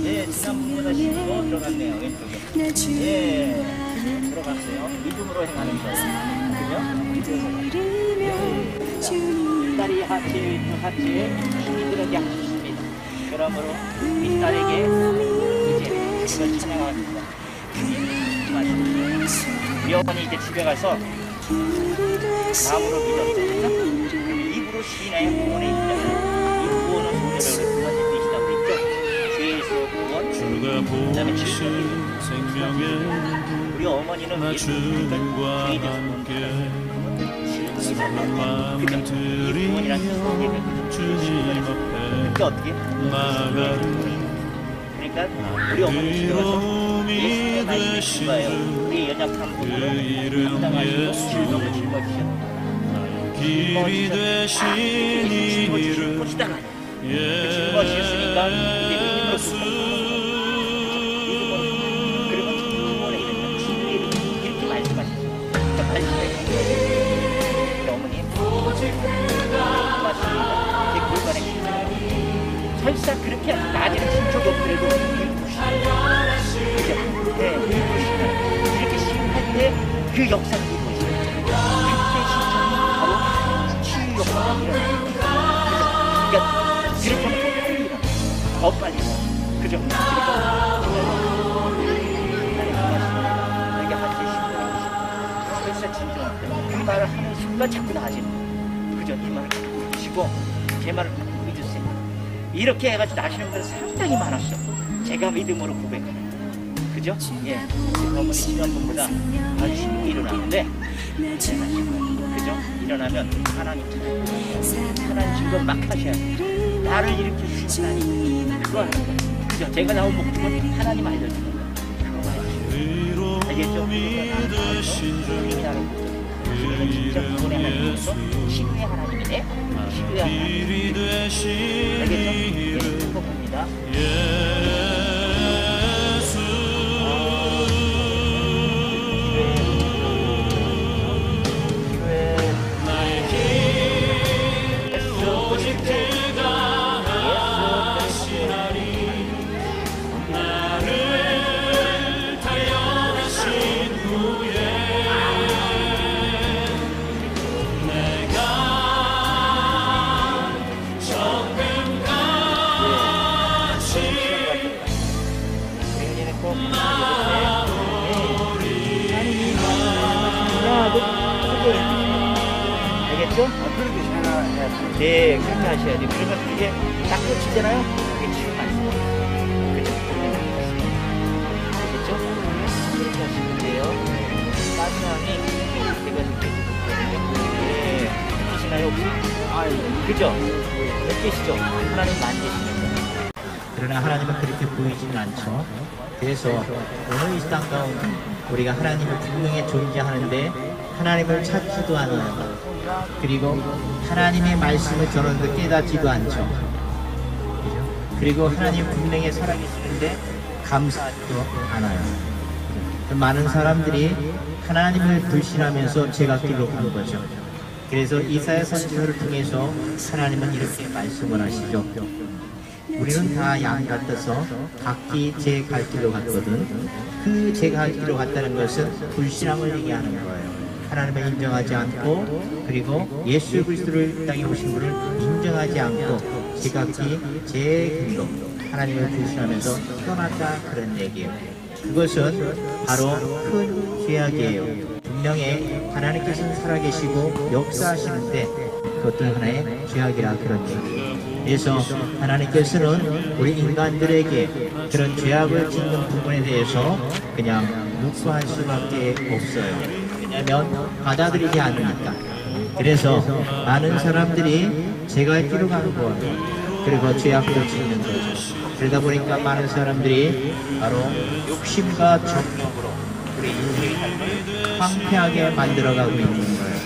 예, 지난번보다 10도 들어갔네요. 왼쪽에. 예, 들어갔어요. 믿음으로 행하는 거예요. 그죠? 윗다리 하체, 왼쪽 하체에 힘이 들어게 하셨습니다. 그러므로 윗다리에게 이제 이걸 찬양합니다. 여러분이 이제 집에 가서 마음으로 믿었죠. 입으로 시인하여 구원에 있다. 이 구원은 오늘을 구원해 주시다고 했죠. 죄에서 구원, 그 다음에 질병이 우리 어머니는 예수님과 죄에 대해서 구원받았어요. 그죠? 이 구원이란 뜻은 그게 어떻게? 그러니까 우리 어머니 집에 가서 예수님의 말씀이 죽어요. 우리 연약한 분으로 감당하시고 질병을 짊어지셨다. 길이 되신 이름 짊어지셨으니까 이제 믿음으로 그러면 이렇게 말씀하시죠. 어머님 고맙습니다. 제 골반에 설사 그렇게 낮에는 진 적이 없더라도 이렇게 시험할 때 그 역사를 이루어지는 그러니까 그렇게 하면 더 빨리 그죠? 이게 한테 설사 진정 그 말을 하는 순간 자꾸 나아지는 그죠? 이 말을 갖고 계시고 제 말을 갖고 믿으세요. 이렇게 해가지고 나시는 분들 상당히 많았어. 제가 믿음으로 고백하는 그죠? 예, 어머니 지난번보다 아주 힘이 일어나는데 그죠? 일어나면 하나님 하나님 지금 막 하셔야 돼. 나를 일으키신 하나님 그거 하는 거야. 그죠? 제가 나온 목적은 하나님 알려주는 거야. 그거 알려주는 거야. 알겠죠? 하나님이 나를 목적은 진짜 구원의 하나님이서 치유의 하나님이네. 치유의 하나님 알겠죠? 예, 그거 봅니다. 알겠죠? 그렇게 생각해야 돼. 네, 그렇게 하셔야 돼요. 그러면 그게 딱 꽂히잖아요? 그게 치유 말씀. 그죠? 알겠죠? 그렇게 하시면 돼요. 마지막에 제가 이렇게 네, 느끼시나요 혹시? 그죠? 느끼시죠? 하나님 만지시는 거. 그러나 하나님은 그렇게 보이지는 않죠. 그래서 오늘 이 땅 가운데 우리가 하나님을 분명히 존재하는데 하나님을 찾지도 않아요. 그리고 하나님의 말씀을 저런도 깨닫지도 않죠. 그리고 하나님 분명히 살아계시는데 감사하지도 않아요. 많은 사람들이 하나님을 불신하면서 제각길로 간 거죠. 그래서 이사야 선지서를 통해서 하나님은 이렇게 말씀을 하시죠. 우리는 다 양 같아서 각기 제 갈 길로 갔거든. 그 제 갈 길로 갔다는 것은 불신앙을 얘기하는 거예요. 하나님을 인정하지 않고 그리고 예수 그리스도를 땅에 오신 분을 인정하지 않고 제각기 제 길로 하나님을 불신하면서 떠났다 그런 얘기예요. 그것은 바로 큰 죄악이에요. 분명히 하나님께서는 살아계시고 역사하시는데 그것도 하나의 죄악이라 그런 얘기예요. 그래서 하나님께서는 우리 인간들에게 그런 죄악을 짓는 부분에 대해서 그냥 묵과할 수밖에 없어요. 왜냐하면 받아들이지 않으니까. 그래서 많은 사람들이 제갈 길로 가는 것 그리고 죄악도 짓는 거죠. 그러다 보니까 많은 사람들이 바로 욕심과 정욕으로 우리 인생의 삶을 황폐하게 만들어가고 있는 거예요.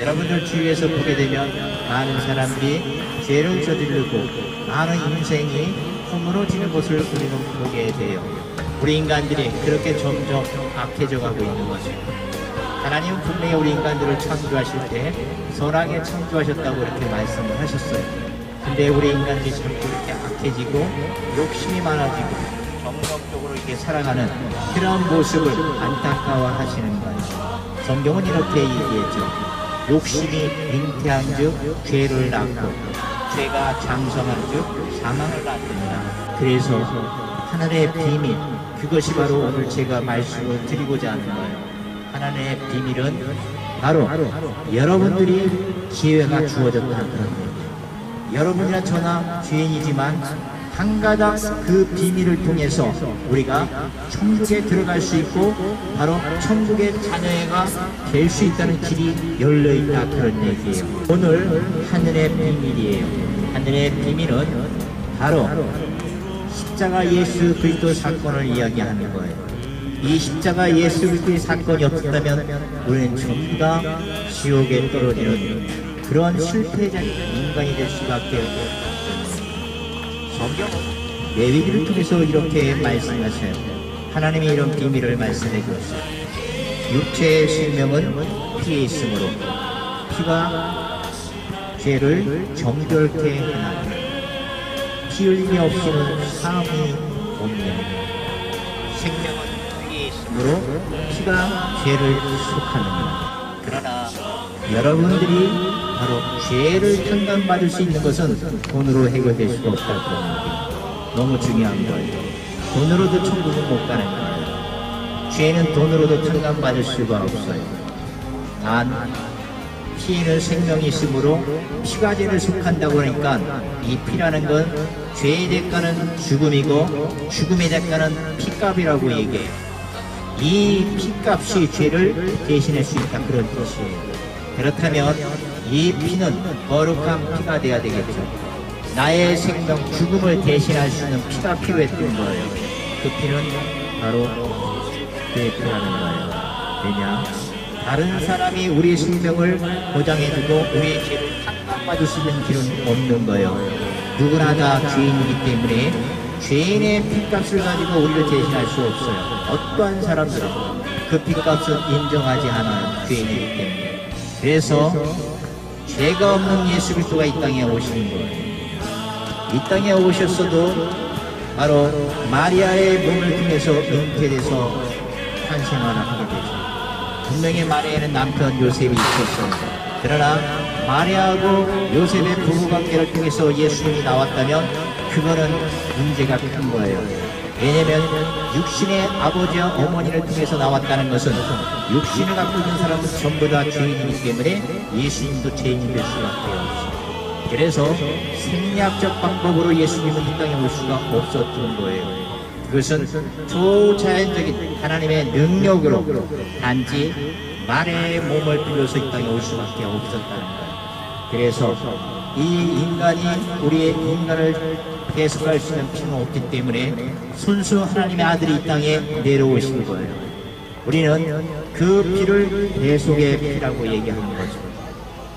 여러분들 주위에서 보게 되면 많은 사람들이 죄를 저지르고 많은 인생이 허물어지는 것을 우리는 보게 돼요. 우리 인간들이 그렇게 점점 악해져 가고 있는 거죠. 하나님은 분명히 우리 인간들을 창조하실 때 선하게 창조하셨다고 이렇게 말씀을 하셨어요. 근데 우리 인간들이 자꾸 이렇게 악해지고 욕심이 많아지고 정력적으로 이렇게 살아가는 그런 모습을 안타까워하시는 거예요. 성경은 이렇게 얘기했죠. 욕심이 잉태한 즉 죄를 낳고 죄가 장성한 즉 사망을 낳습니다. 그래서 하늘의 비밀, 그것이 바로 오늘 제가 말씀을 드리고자 하는 거예요. 하나님의 비밀은 바로 여러분들이 기회가 주어졌다는 그런 얘기예요. 여러분이나 저나 죄인이지만 한 가닥 그 비밀을 통해서 우리가 천국에 들어갈 수 있고 바로 천국의 자녀가 될 수 있다는 길이 열려있다 그런 얘기예요. 오늘 하늘의 비밀이에요. 하늘의 비밀은 바로 십자가 예수 그리스도 사건을 이야기하는 거예요. 이 십자가 예수 그리스도의 사건이 없었다면 우리는 전부 다 지옥에 떨어지는 그런 실패자인 인간이 될 수밖에 없어요. 성경은 레위기를 통해서 이렇게 말씀하셔요. 하나님이 이런 비밀을 말씀해 주셨어요. 육체의 생명은 피에 있으므로 피가 죄를 정결케 하나니 피 흘림이 없이는 사함이 없느니라. 생명은 피에 있으므로 피가 죄를 속하느니라. 그러나 여러분들이 바로 죄를 판단받을 수 있는 것은 돈으로 해결될 수가 없다고 합니다. 너무 중요한 거예요. 돈으로도 천국은 못 가는 거예요. 죄는 돈으로도 판단받을 수가 없어요. 단 피에는 생명이 있으므로 피가 죄를 속한다고 하니까 이 피라는 건 죄의 대가는 죽음이고 죽음의 대가는 피값이라고 얘기해요. 이 피값이 죄를 대신할 수 있다 그런 뜻이에요. 그렇다면 이 피는 거룩한 피가 돼야 되겠죠. 나의 생명, 죽음을 대신할 수 있는 피가 필요했던 거예요. 그 피는 바로 그의 피라는 거예요. 왜냐? 다른 사람이 우리의 생명을 보장해주고 우리의 죄를 탕감받을 수 있는 길은 없는 거예요. 누구나 다 죄인이기 때문에 죄인의 피값을 가지고 우리를 대신할 수 없어요. 어떠한 사람들은 그 피값을 인정하지 않아요. 죄인이기 때문에. 그래서 죄가 없는 예수 그리스도가 이 땅에 오신 거예요. 이 땅에 오셨어도 바로 마리아의 몸을 통해서 잉태돼서 탄생을 하게 되죠. 분명히 마리아에는 남편 요셉이 있었어요. 그러나 마리아하고 요셉의 부부관계를 통해서 예수님이 나왔다면 그거는 문제가 큰 거예요. 왜냐면 육신의 아버지와 어머니를 통해서 나왔다는 것은 육신을 갖고 있는 사람은 전부 다 죄인이기 때문에 예수님도 죄인이 될 수밖에 없어요. 그래서 생리학적 방법으로 예수님은 이 땅에 올 수가 없었던 거예요. 그것은 초자연적인 하나님의 능력으로 단지 말의 몸을 빌려서 이 땅에 올 수밖에 없었다는 거예요. 그래서 이 인간이 우리의 인간을 해석할 수 있는 피는 없기 때문에 순수 하나님의 아들이 이 땅에 내려오신 거예요. 우리는 그 피를 대속의 피라고 얘기하는 거죠.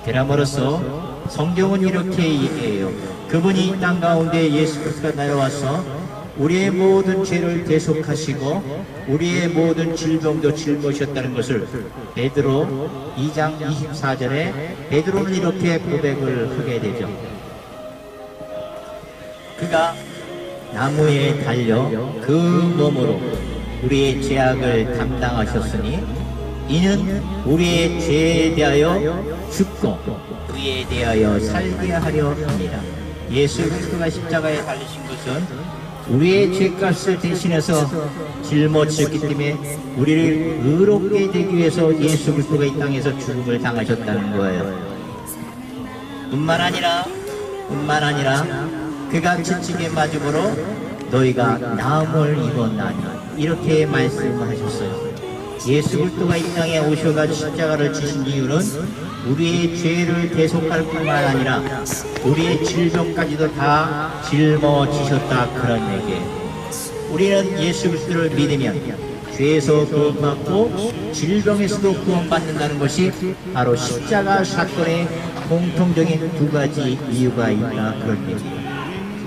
그럼으로써 성경은 이렇게 얘기해요. 그분이 이 땅 가운데 예수 그리스도가 내려와서 우리의 모든 죄를 대속하시고 우리의 모든 질병도 짊어지셨다는 것을 베드로 2장 24절에 베드로는 이렇게 고백을 하게 되죠. 그가 나무에 달려 그 몸으로 우리의 죄악을 담당하셨으니 이는 우리의 죄에 대하여 죽고 우리에 대하여 살게 하려 합니다. 예수 그리스도가 십자가에 달리신 것은 우리의 죄값을 대신해서 짊어지셨기 때문에 우리를 의롭게 되기 위해서 예수 그리스도가 이 땅에서 죽음을 당하셨다는 거예요. 뿐만 아니라 그가 지치게 맞음으로 너희가 나음을 입었나니 이렇게 말씀하셨어요. 예수 그리스도가 이 땅에 오셔가지고 십자가를 지신 이유는 우리의 죄를 대속할 뿐만 아니라 우리의 질병까지도 다 짊어지셨다 그런 얘기예요. 우리는 예수 그리스도를 믿으면 죄에서 구원받고 질병에서도 구원받는다는 것이 바로 십자가 사건의 공통적인 두 가지 이유가 있다 그런 얘기예요.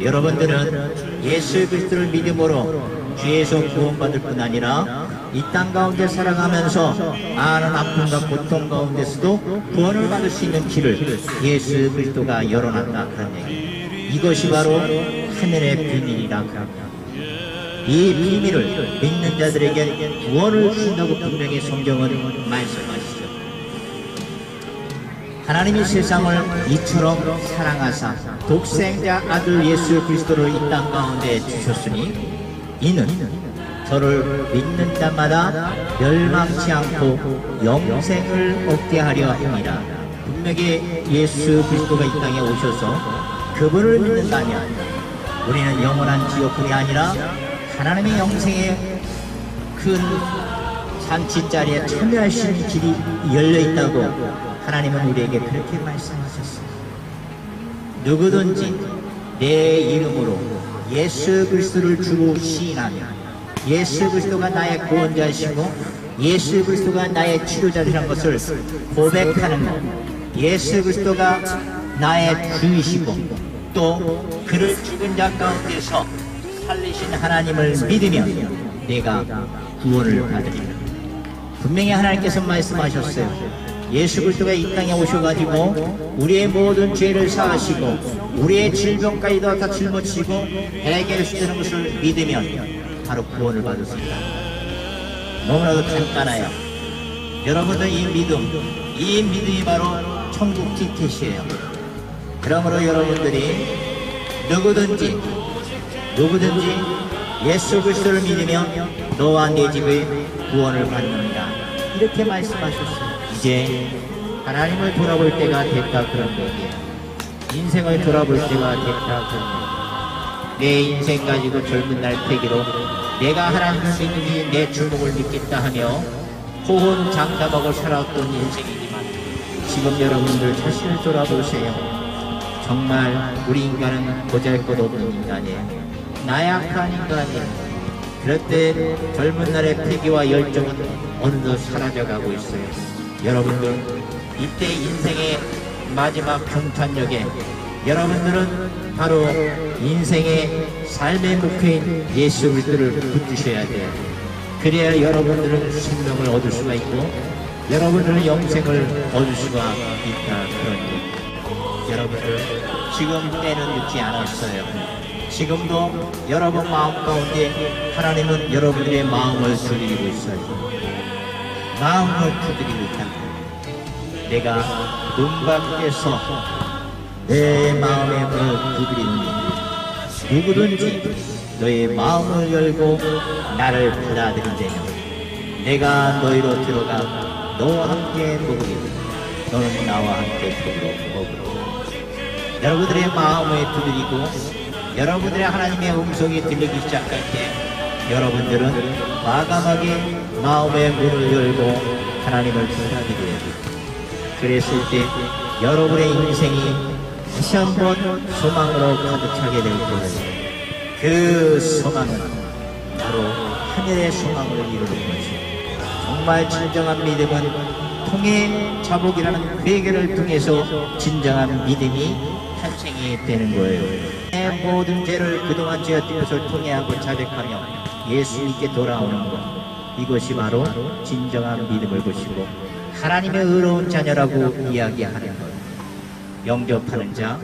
여러분들은 예수 그리스도를 믿음으로 죄에서 구원받을 뿐 아니라 이 땅 가운데 살아가면서 많은 아픔과 고통 가운데서도 구원을 받을 수 있는 길을 예수 그리스도가 열어놨다 그런 얘기. 이것이 바로 하늘의 비밀이라 합니다. 이 비밀을 믿는 자들에게 구원을 주신다고 분명히 성경은 말씀하시죠. 하나님이 세상을 이처럼 사랑하사 독생자 아들 예수 그리스도를 이 땅 가운데 주셨으니 이는 저를 믿는 자마다 멸망치 않고 영생을 얻게 하려 함이라. 분명히 예수 그리스도가 이 땅에 오셔서 그분을 믿는다면 우리는 영원한 지옥뿐이 아니라 하나님의 영생의 큰 잔치자리에 참여할 수 있는 길이 열려있다고 하나님은 우리에게 그렇게 말씀하셨습니다. 누구든지 내 이름으로 예수 그리스도를 주로 시인하며 예수 그리스도가 나의 구원자이시고 예수 그리스도가 나의 치료자이라는 것을 고백하는 것, 예수 그리스도가 나의 주이시고 또 그를 죽은 자 가운데서 살리신 하나님을 믿으면 내가 구원을 받으리라. 분명히 하나님께서 말씀하셨어요. 예수 그리스도가 이 땅에 오셔가지고 우리의 모든 죄를 사하시고 우리의 질병까지도 다 짊어지시고 해결해주시는 것을 믿으면 바로 구원을 받을 수 있다. 너무나도 간단해요. 여러분들 이 믿음이 바로 천국 티켓이에요. 그러므로 여러분들이 누구든지 예수 그리스도를 믿으면 너와 네 집의 구원을 받는다. 이렇게 말씀하셨어요. 이제 하나님을 돌아볼 때가 됐다 그런 얘기예요. 인생을 돌아볼 때가 됐다 그런 얘기예요. 내 인생 가지고 젊은 날 패기로 내가 하나님을 믿으니 내 주목을 믿겠다 하며 호혼 장담하고 살아왔던 인생이지만 지금 여러분들 자신을 돌아보세요. 정말 우리 인간은 보잘것없는 인간이에요. 나약한 인간이에요. 그럴 때 젊은 날의 패기와 열정은 어느덧 사라져가고 있어요. 여러분들 이때 인생의 마지막 경탄역에 여러분들은 바로 인생의 삶의 목표인 예수 그리스도를 붙드셔야 돼요. 그래야 여러분들은 생명을 얻을 수가 있고 여러분들은 영생을 얻을 수가 있다 그런 얘기. 여러분들 지금 때는 늦지 않았어요. 지금도 여러분 마음 가운데 하나님은 여러분들의 마음을 두드리고 있어요. 마음을 두드리고 있다. 내가 눈 밖에서 내 마음의 문을 두드리는 누구든지 너의 마음을 열고 나를 받아들이려면 내가 너희로 들어가 너와 함께 먹으리니 너는 나와 함께 먹으리라. 여러분들의 마음을 두드리고 여러분들의 하나님의 음성이 들리기 시작할 때 여러분들은 과감하게 마음의 문을 열고 하나님을 받아들여야 돼요. 그랬을 때 여러분의 인생이 다시 한번 소망으로 가득 차게 될 거예요. 그 소망은 바로 하늘의 소망으로 이루는 것이에요. 정말 진정한 믿음은 통해 자복이라는 회개를 통해서 진정한 믿음이 탄생이 되는 거예요. 내 모든 죄를 그동안 지었던 것을 통해하고 자백하며 예수님께 돌아오는 것, 이것이 바로 진정한 믿음을 보시고 하나님의 의로운 자녀라고 이야기하는 것. 영접하는 자,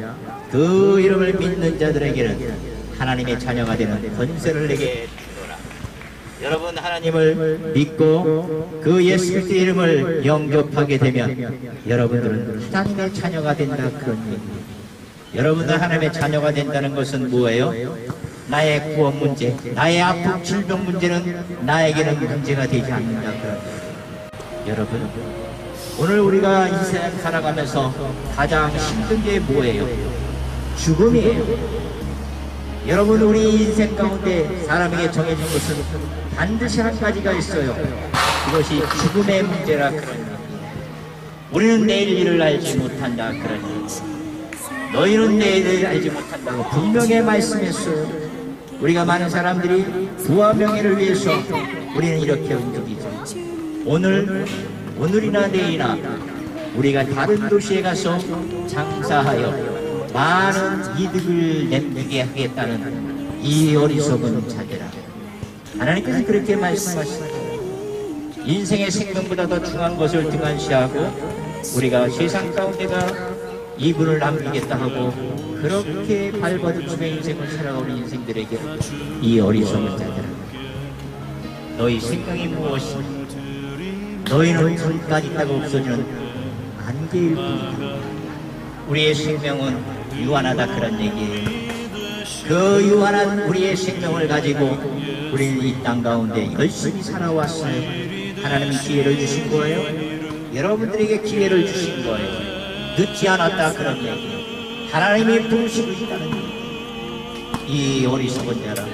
그 이름을 믿는 자들에게는 하나님의 자녀가 되는 권세를 내게 주노라. 여러분 하나님을 믿고 그 예수 그리스도의 이름을 영접하게 되면 여러분들은 하나님의 자녀가 된다 그런 얘기예요. 여러분들 하나님의 자녀가 된다는 것은 뭐예요? 나의 구원 문제, 나의 아픔 질병 문제는 나에게는 문제가 되지 않는다 그런 얘기예요. 여러분 오늘 우리가 이 세상 살아가면서 가장 힘든 게 뭐예요? 죽음이에요. 여러분 우리 인생 가운데 사람에게 정해진 것은 반드시 한 가지가 있어요. 그것이 죽음의 문제라 그런 얘기예요. 우리는 내일 일을 알지 못한다 그런 얘기예요. 너희는 내일을 알지 못한다고 분명히 말씀했어요. 우리가 많은 사람들이 부와 명예를 위해서 우리는 이렇게 움직이죠. 오늘이나 내일이나 우리가 다른 도시에 가서 장사하여 많은 이득을 내게 하겠다는 이 어리석은 자들아, 하나님께서 그렇게 말씀하십니다. 인생의 생명보다 더 중요한 것을 등한시하고 우리가 세상 가운데가 이분을 남기겠다 하고 그렇게 발버둥치며 인생을 살아가는 인생들에게 이 어리석은 자들아, 너희 생명이 무엇이냐? 너희는 잠깐 있다가 없어지는 안개일 뿐이다. 우리의 생명은 유한하다, 그런 얘기예요. 그 유한한 우리의 생명을 가지고 우리는 이 땅 가운데 열심히 살아왔어요. 하나님이 기회를 주신 거예요. 여러분들에게 기회를 주신 거예요. 늦지 않았다, 그런 얘기예요. 하나님이 부르시고 있다는 얘기예요. 이 어리석은 자라,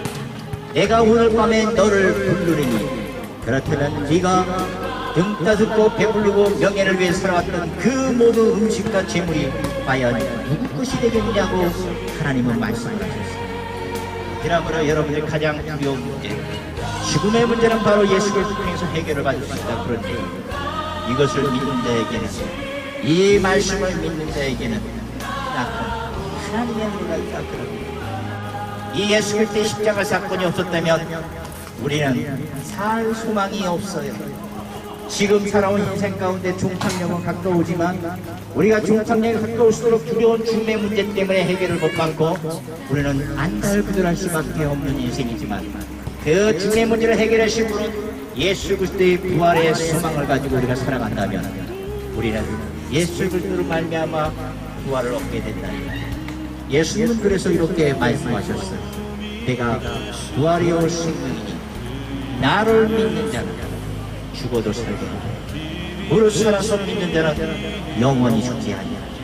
내가 오늘 밤에 너를 부르리니 그렇다면 네가 등 따숩고 배불리고 명예를 위해 살아왔던 그 모든 음식과 재물이 과연 누구 것이 되겠냐고 하나님은 말씀을 하셨어요. 그러므로 여러분들이 가장 두려운 문제, 죽음의 문제는 바로 예수를 통해서 해결을 받을 수 있다, 그런 얘기입니다. 이것을 믿는 자에게는, 이 말씀을 믿는 자에게는 하나님의 은혜가 있다, 그런 얘기입니다. 이 예수 그리스도의 십자가 사건이 없었다면 우리는 살 소망이 없어요. 지금 살아온 인생 가운데 종착역은 가까우지만 우리가 종착역에 가까울수록 두려운 죽음의 문제 때문에 해결을 못 받고 우리는 안달부들할 수밖에 없는 인생이지만, 그 죽음의 문제를 해결하신 분은 예수 그리스도의 부활의 소망을 가지고 우리가 살아간다면 우리는 예수 그리스도로 말미암아 부활을 얻게 된다. 예수님은 그래서 이렇게 말씀하셨어요. 내가 부활이요 생명이니 나를 믿는 자는 죽어도 살게 하고 무릇 살아서 믿는 자는 영원히 죽지 아니하리라.